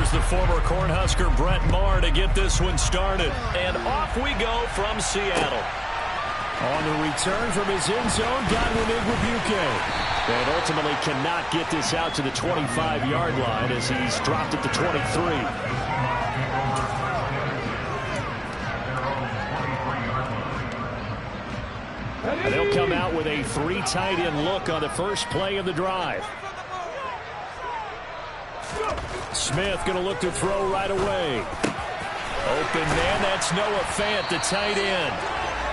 Here's the former Cornhusker Brett Maher to get this one started. And off we go from Seattle. On the return from his end zone, Godwin Igwebuike. And ultimately cannot get this out to the 25-yard line as he's dropped it to 23. And they'll come out with a 3 tight end look on the first play of the drive. Smith going to look to throw right away. Open man, that's Noah Fant, the tight end.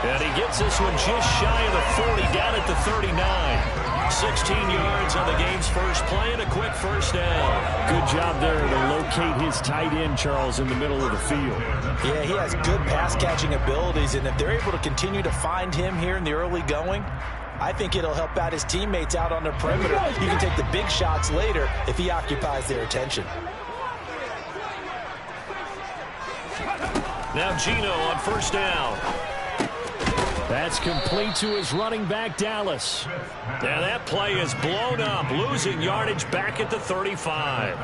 And he gets this one just shy of the 40, down at the 39. 16 yards on the game's first play and a quick first down. Good job there to locate his tight end, Charles, in the middle of the field. Yeah, he has good pass-catching abilities, and if they're able to continue to find him here in the early going, I think it'll help out his teammates out on the perimeter. You can take the big shots later if he occupies their attention. Now Gino on first down. That's complete to his running back, Dallas. Now that play is blown up, losing yardage back at the 35.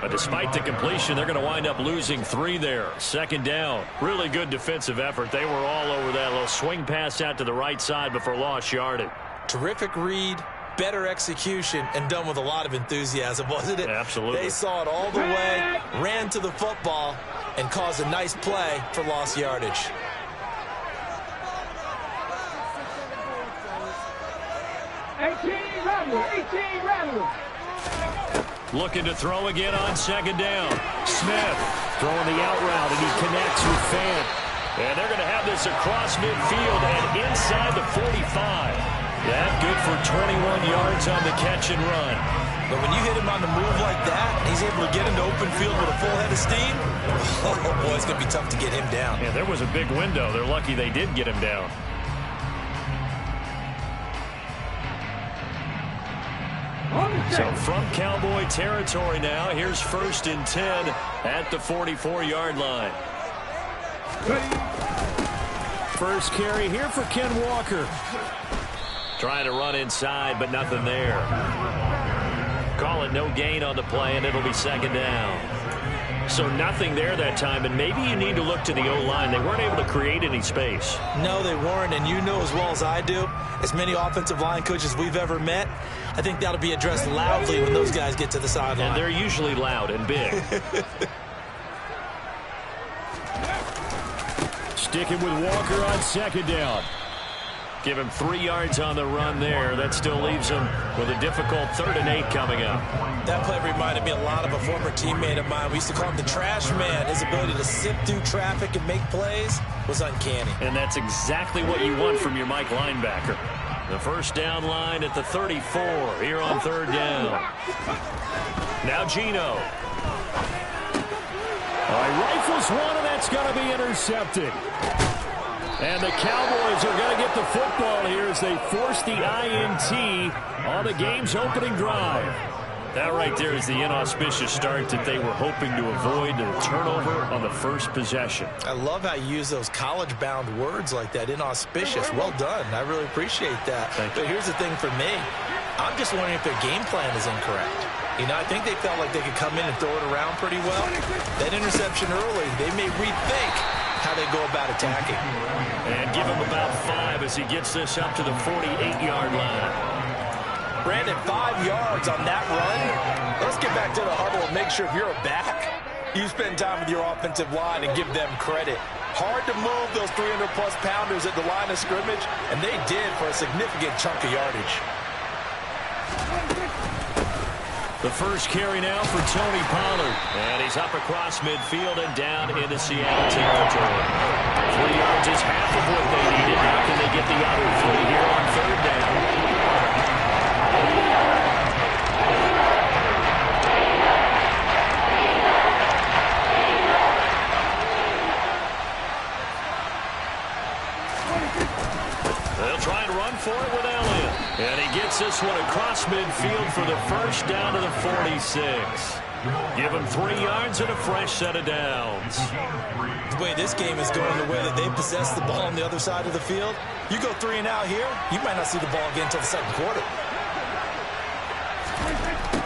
But despite the completion, they're going to wind up losing 3 there. Second down. Really good defensive effort. They were all over that little swing pass out to the right side before lost yardage. Terrific read, better execution, and done with a lot of enthusiasm, wasn't it? Absolutely. They saw it all the way, ran to the football, and caused a nice play for lost yardage. Looking to throw again on second down. Smith throwing the out route, and he connects with Fant. And they're going to have this across midfield and inside the 45. That good for 21 yards on the catch and run. But when you hit him on the move like that, he's able to get into open field with a full head of steam, oh boy, it's going to be tough to get him down. Yeah, there was a big window. They're lucky they did get him down. So from Cowboy territory now, here's 1st and 10 at the 44-yard line. First carry here for Ken Walker. Trying to run inside, but nothing there. Call it no gain on the play, and it'll be second down. So nothing there that time, and maybe you need to look to the O-line. They weren't able to create any space. No, they weren't, and you know as well as I do, as many offensive line coaches we've ever met, I think that'll be addressed loudly when those guys get to the sideline. And they're usually loud and big. Sticking with Walker on second down. Give him 3 yards on the run there. That still leaves him with a difficult 3rd and 8 coming up. That play reminded me a lot of a former teammate of mine. We used to call him the trash man. His ability to sift through traffic and make plays was uncanny. And that's exactly what you want from your Mike linebacker. The first down line at the 34 here on 3rd down. Now Gino. All right, rifles one, and that's going to be intercepted. And the Cowboys are going to get the football here as they force the INT on the game's opening drive. That right there is the inauspicious start that they were hoping to avoid, the turnover on the first possession. I love how you use those college-bound words like that, inauspicious. Well done. I really appreciate that. But here's the thing for me. I'm just wondering if their game plan is incorrect. You know, I think they felt like they could come in and throw it around pretty well. That interception early, they may rethink how they go about attacking. And give him about 5 as he gets this up to the 48-yard line. Brandon, 5 yards on that run. Let's get back to the huddle and make sure if you're a back, you spend time with your offensive line and give them credit. Hard to move those 300-plus pounders at the line of scrimmage, and they did for a significant chunk of yardage. The first carry now for Tony Pollard. And he's up across midfield and down into Seattle territory. 3 yards is half of what they needed. Now can they get the other 3 here on 3rd down? They'll try and run for it with Elliott. And he gets this one across midfield for the first down to the 46. Give him 3 yards and a fresh set of downs. The way this game is going, the way that they possess the ball on the other side of the field, you go 3 and out here, you might not see the ball again until the second quarter.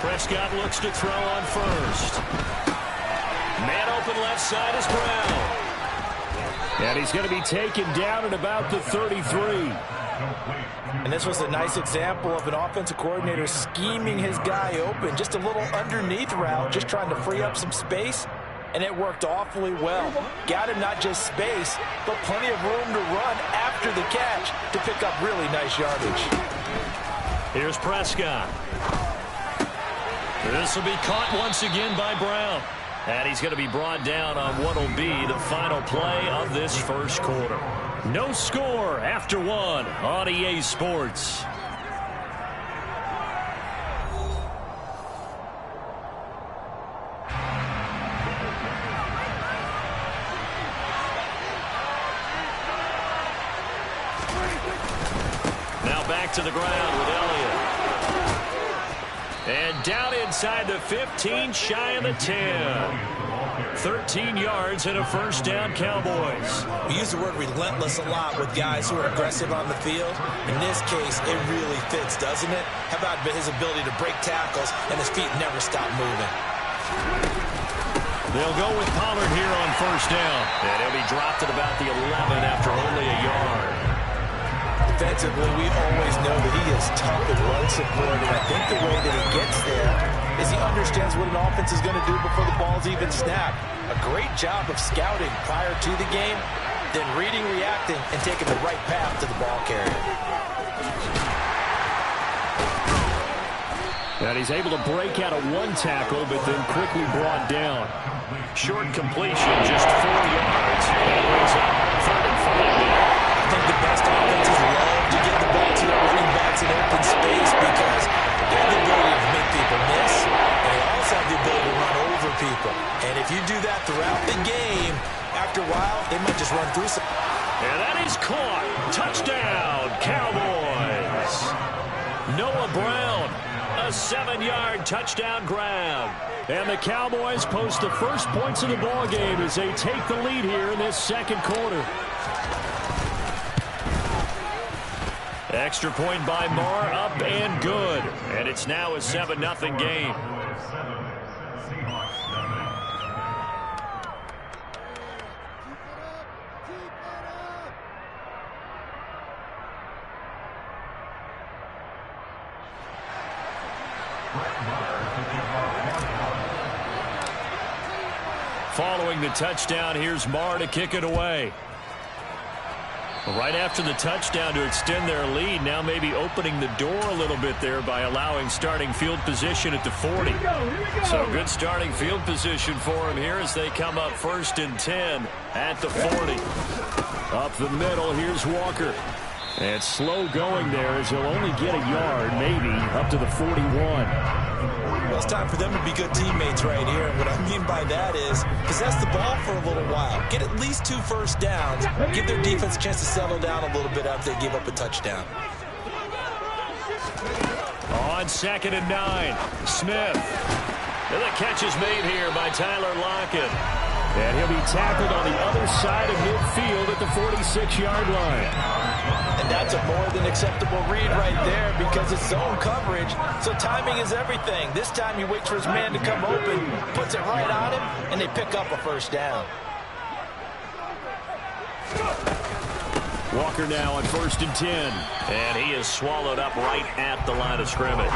Prescott looks to throw on first. Man open left side is Brown. And he's going to be taken down at about the 33. And this was a nice example of an offensive coordinator scheming his guy open. Just a little underneath route, just trying to free up some space. And it worked awfully well. Got him not just space, but plenty of room to run after the catch to pick up really nice yardage. Here's Prescott. This will be caught once again by Brown. And he's going to be brought down on what will be the final play of this first quarter. No score after one on EA Sports. Now back to the ground with Elliott. And down inside the 15, shy of the 10. 13 yards and a first down, Cowboys. We use the word relentless a lot with guys who are aggressive on the field. In this case, it really fits, doesn't it? How about his ability to break tackles and his feet never stop moving? They'll go with Pollard here on first down. And he'll be dropped at about the 11 after only a yard. Defensively, we always know that he is tough in run support, and I think the way that he gets there is he understands what an offense is going to do before the ball's even snapped. A great job of scouting prior to the game, then reading, reacting, and taking the right path to the ball carrier. And he's able to break out of one tackle, but then quickly brought down. Short completion, just 4 yards. And it brings up 3rd and 5 there. I think the best offenses love to get the ball to their running backs in open space because they have the ability to make people miss, and they also have the ability to run over people. And if you do that throughout the game, after a while, they might just run through some. And that is caught. Touchdown, Cowboys. Noah Brown, a 7-yard touchdown grab. And the Cowboys post the first points of the ball game as they take the lead here in this second quarter. Extra point by Marr, up and good. And it's now a 7-0 game. Following the touchdown, here's Marr to kick it away. Right after the touchdown to extend their lead, now maybe opening the door a little bit there by allowing starting field position at the 40. So good starting field position for him here as they come up 1st and 10 at the 40. Up the middle, here's Walker. And slow going there as he'll only get a yard, maybe, up to the 41. Well, it's time for them to be good teammates right here. And what I mean by that is possess the ball for a little while. Get at least 2 first downs. Give their defense a chance to settle down a little bit after they give up a touchdown. On 2nd and 9, Smith. And the catch is made here by Tyler Lockett. And he'll be tackled on the other side of midfield at the 46-yard line. And that's a more than acceptable read right there because it's zone coverage, so timing is everything. This time he waits for his man to come open, puts it right on him, and they pick up a first down. Walker now on 1st and 10. And he is swallowed up right at the line of scrimmage.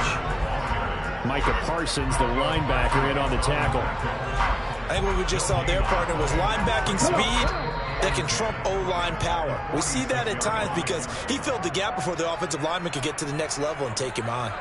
Micah Parsons, the linebacker, in on the tackle. I think what we just saw there, partner, was linebacking speed that can trump O-line power. We see that at times because he filled the gap before the offensive lineman could get to the next level and take him on.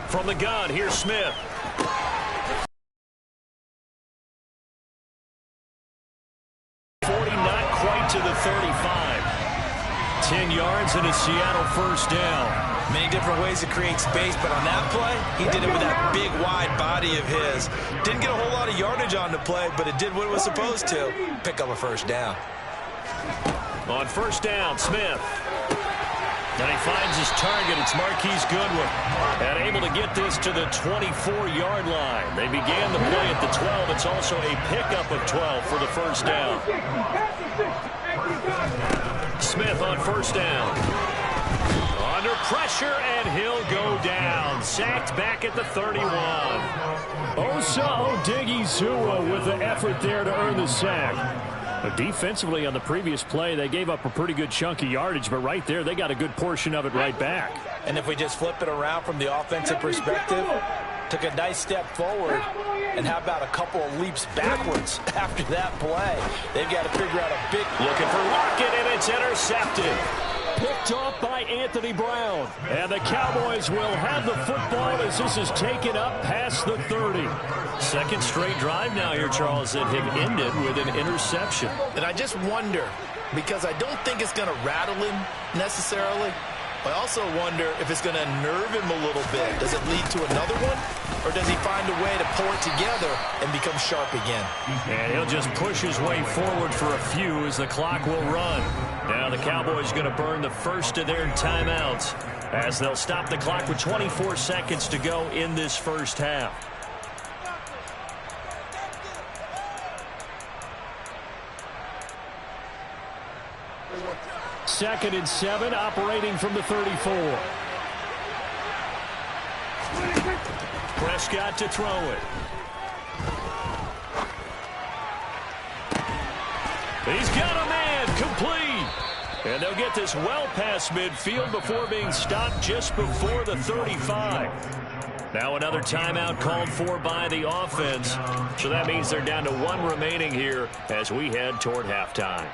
From the gun, here's Smith. Not quite to the 35. 10 yards and a Seattle first down. Many different ways to create space, but on that play, he did it with that big, wide body of his. Didn't get a whole lot of yardage on the play, but it did what it was supposed to. Pick up a first down. On first down, Smith. And he finds his target. It's Marquise Goodwin. And able to get this to the 24-yard line. They began the play at the 12. It's also a pickup of 12 for the first down. Smith on first down. Under pressure, and he'll go down. Sacked back at the 31. Osa Odighizuwa with the effort there to earn the sack. But defensively on the previous play, they gave up a pretty good chunk of yardage, but right there, they got a good portion of it right back. And if we just flip it around from the offensive perspective, took a nice step forward, and how about a couple of leaps backwards after that play? They've got to figure out a big... Looking for Lockett, and it's intercepted. Picked off by Anthony Brown. And the Cowboys will have the football as this is taken up past the 30. Second straight drive now here, Charles, that have ended with an interception. And I just wonder, because I don't think it's going to rattle him necessarily, I also wonder if it's going to nerve him a little bit. Does it lead to another one? Or does he find a way to pull it together and become sharp again? And he'll just push his way forward for a few as the clock will run. Now the Cowboys going to burn the first of their timeouts as they'll stop the clock with 24 seconds to go in this first half. Second and 7, operating from the 34. Prescott to throw it. He's got a man, complete. And they'll get this well past midfield before being stopped just before the 35. Now another timeout called for by the offense. So that means they're down to one remaining here as we head toward halftime.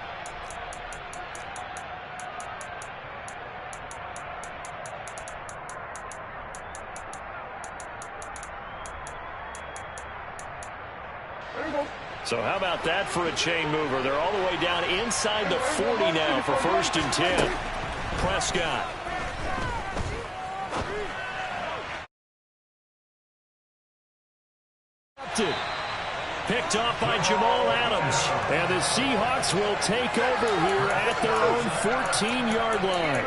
So how about that for a chain mover? They're all the way down inside the 40 now for first and 10. Prescott. Picked off by Jamal Adams. And the Seahawks will take over here at their own 14-yard line.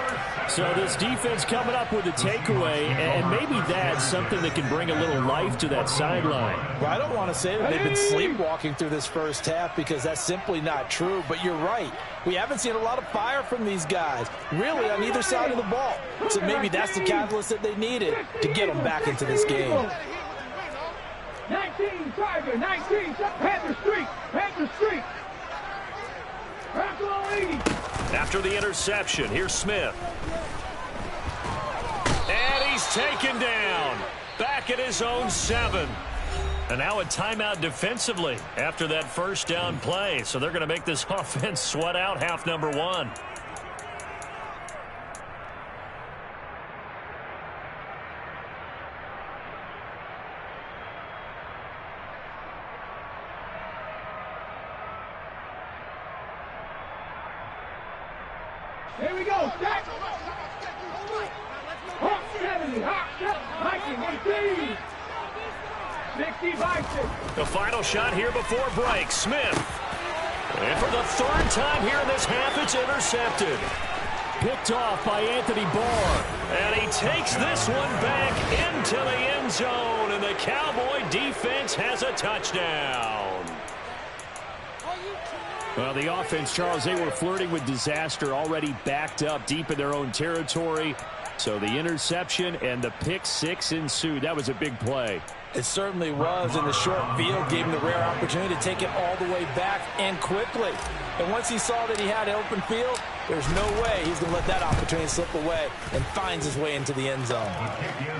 So this defense coming up with a takeaway, and maybe that's something that can bring a little life to that sideline. Well, I don't want to say that they've been sleepwalking through this first half because that's simply not true, but you're right. We haven't seen a lot of fire from these guys, really, on either side of the ball. So maybe that's the catalyst that they needed to get them back into this game. 19, Tiger, 19, Panther Street, Panther Street. After the interception, here's Smith. And he's taken down. Back at his own 7. And now a timeout defensively after that first down play. So they're going to make this offense sweat out half number 1. Here we go, stack. Hawk 70, Hawk Viking 18. 60 Viking. The final shot here before break. Smith. And for the third time here in this half, it's intercepted. Picked off by Anthony Barr. And he takes this one back into the end zone. And the Cowboy defense has a touchdown. Well, the offense, Charles, they were flirting with disaster, already backed up deep in their own territory. So the interception and the pick 6 ensued. That was a big play. It certainly was, and the short field gave him the rare opportunity to take it all the way back and quickly. And once he saw that he had an open field, there's no way he's going to let that opportunity slip away, and finds his way into the end zone.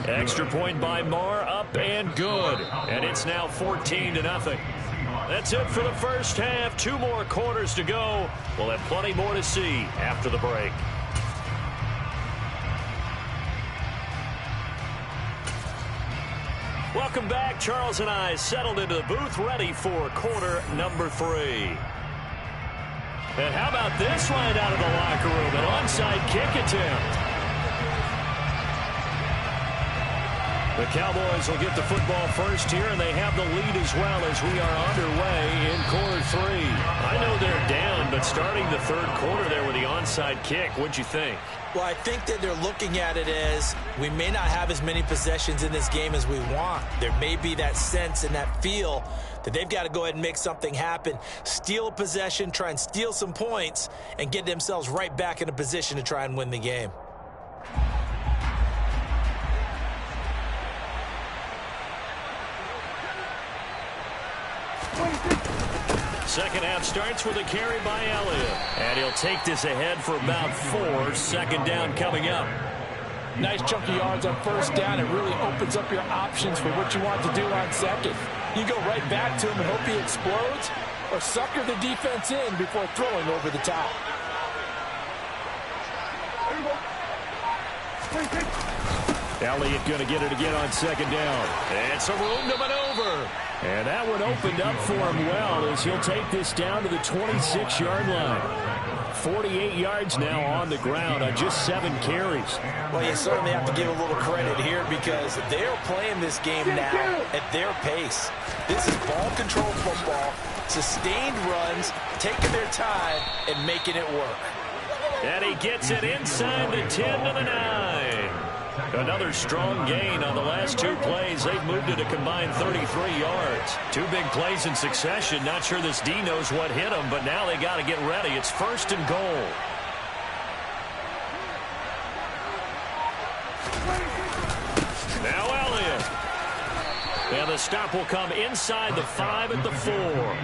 Extra point by Marr, up and good. And it's now 14-0. That's it for the first half. 2 more quarters to go. We'll have plenty more to see after the break. Welcome back. Charles and I settled into the booth, ready for quarter number 3. And how about this right out of the locker room? An onside kick attempt. The Cowboys will get the football first here, and they have the lead as well as we are underway in quarter 3. I know they're down, but starting the third quarter there with the onside kick, what'd you think? Well, I think that they're looking at it as we may not have as many possessions in this game as we want. There may be that sense and that feel that they've got to go ahead and make something happen, steal a possession, try and steal some points, and get themselves right back in a position to try and win the game. Second half starts with a carry by Elliott. And he'll take this ahead for about 4. Second down coming up. Nice chunky yards on first down. It really opens up your options for what you want to do on second. You go right back to him and hope he explodes, or sucker the defense in before throwing over the top. Elliott going to get it again on second down. And some room to maneuver. And that one opened up for him well as he'll take this down to the 26-yard line. 48 yards now on the ground on just 7 carries. Well, you certainly have to give a little credit here because they're playing this game now at their pace. This is ball control football, sustained runs, taking their time and making it work. And he gets it inside the 10 to the 9. Another strong gain on the last 2 plays. They've moved it a combined 33 yards. 2 big plays in succession. Not sure this D knows what hit them, but now they got to get ready. It's first and goal. Now Elliott. And the stop will come inside the 5 at the 4.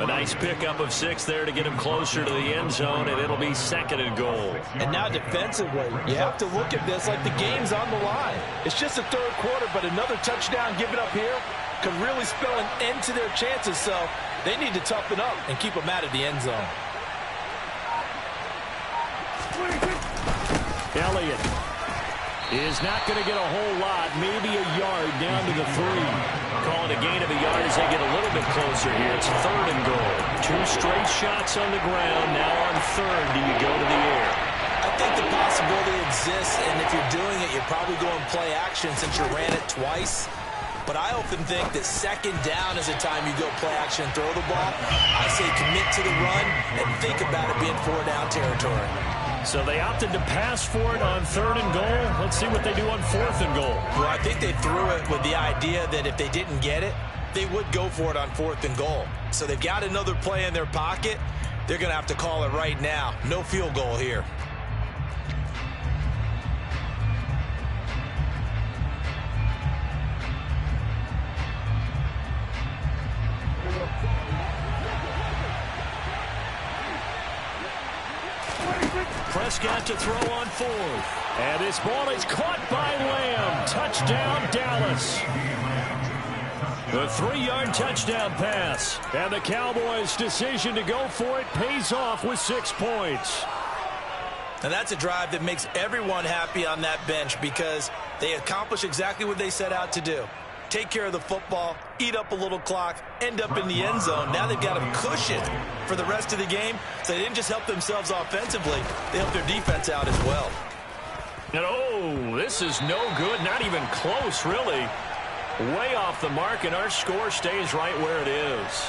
A nice pickup of 6 there to get him closer to the end zone, and it'll be second and goal. And now defensively, you have to look at this like the game's on the line. It's just the third quarter, but another touchdown given up here could really spell an end to their chances, so they need to toughen up and keep them out of the end zone. Elliott is not going to get a whole lot, maybe a yard down to the 3. Calling a gain of a yard as they get a little bit closer here. It's third and goal. 2 straight shots on the ground. Now on third, do you go to the air? I think the possibility exists, and if you're doing it, you're probably going play action since you ran it twice. But I often think that second down is a time you go play action and throw the ball. I say commit to the run and think about it being 4-down territory. So they opted to pass for it on third and goal. Let's see what they do on fourth and goal. Well, I think they threw it with the idea that if they didn't get it, they would go for it on fourth and goal. So they've got another play in their pocket. They're going to have to call it right now. No field goal here. Prescott to throw on fourth. And this ball is caught by Lamb. Touchdown, Dallas. The 3-yard touchdown pass. And the Cowboys' decision to go for it pays off with 6 points. And that's a drive that makes everyone happy on that bench because they accomplish exactly what they set out to do. Take care of the football, eat up a little clock, end up in the end zone. Now they've got a cushion for the rest of the game. So they didn't just help themselves offensively, they helped their defense out as well. And oh, this is no good, not even close, really. Way off the mark, and our score stays right where it is.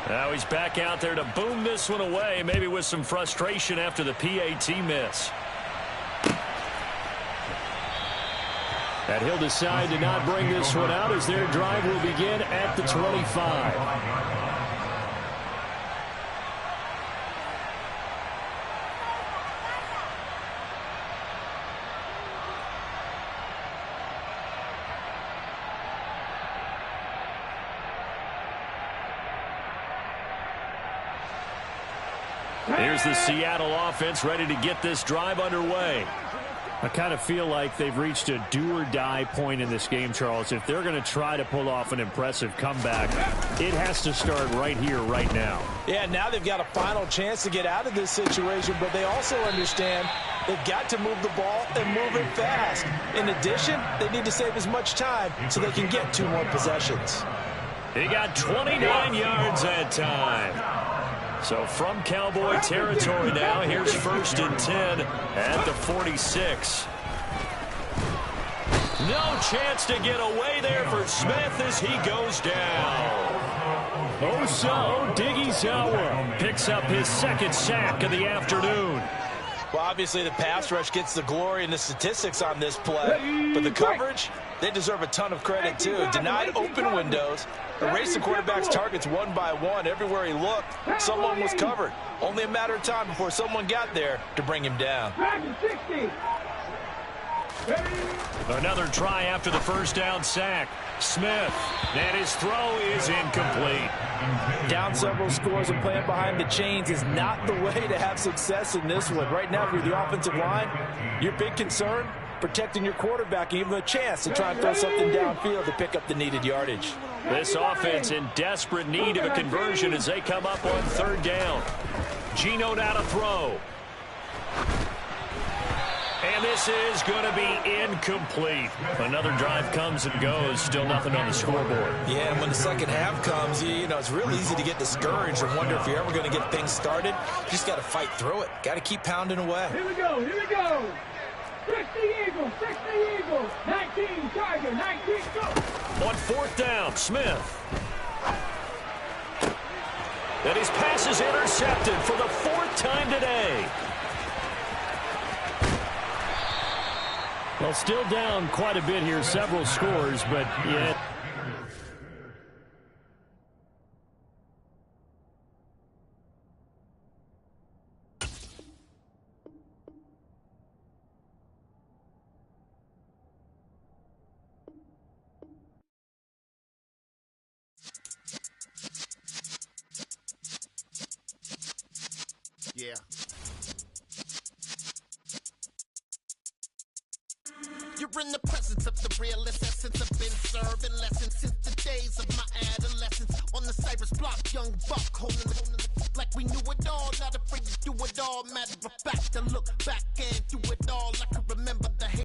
Now he's back out there to boom this one away, maybe with some frustration after the PAT miss. And he'll decide to not bring this one out as their drive will begin at the 25. Here's the Seattle offense ready to get this drive underway. I kind of feel like they've reached a do-or-die point in this game, Charles. If they're going to try to pull off an impressive comeback, it has to start right here, right now. Yeah, now they've got a final chance to get out of this situation, but they also understand they've got to move the ball and move it fast. In addition, they need to save as much time so they can get 2 more possessions. He got 29 yards that time. So from Cowboy territory now, here's 1st and 10 at the 46. No chance to get away there for Smith as he goes down. Odighizuwa picks up his 2nd sack of the afternoon. Well, obviously the pass rush gets the glory and the statistics on this play, but the coverage, they deserve a ton of credit too. Denied open windows, erased the quarterback's targets one by one. Everywhere he looked, someone was covered. Only a matter of time before someone got there to bring him down. Another try after the 1st down sack. Smith, and his throw is incomplete. Down several scores and playing behind the chains is not the way to have success in this one. Right now, if you're the offensive line, your big concern, protecting your quarterback, and even a chance to try and throw something downfield to pick up the needed yardage. This offense in desperate need of a conversion as they come up on 3rd down. Geno now to throw. And this is going to be incomplete. Another drive comes and goes. Still nothing on the scoreboard. Yeah, and when the second half comes, you know, it's real easy to get discouraged and wonder if you're ever going to get things started. You just got to fight through it. Got to keep pounding away. Here we go. 60 Eagles, 19 Tiger, 19 go. On 4th down, Smith. And his pass is intercepted for the 4th time today. Well, still down quite a bit here, several scores, but yet. Yeah. You're in the presence of the realest essence. I've been serving lessons since the days of my adolescence. On the Cypress block, young buck holding it like we knew it all. Not afraid to do it all. Matter of fact, to look back and do it all. I can remember the hate.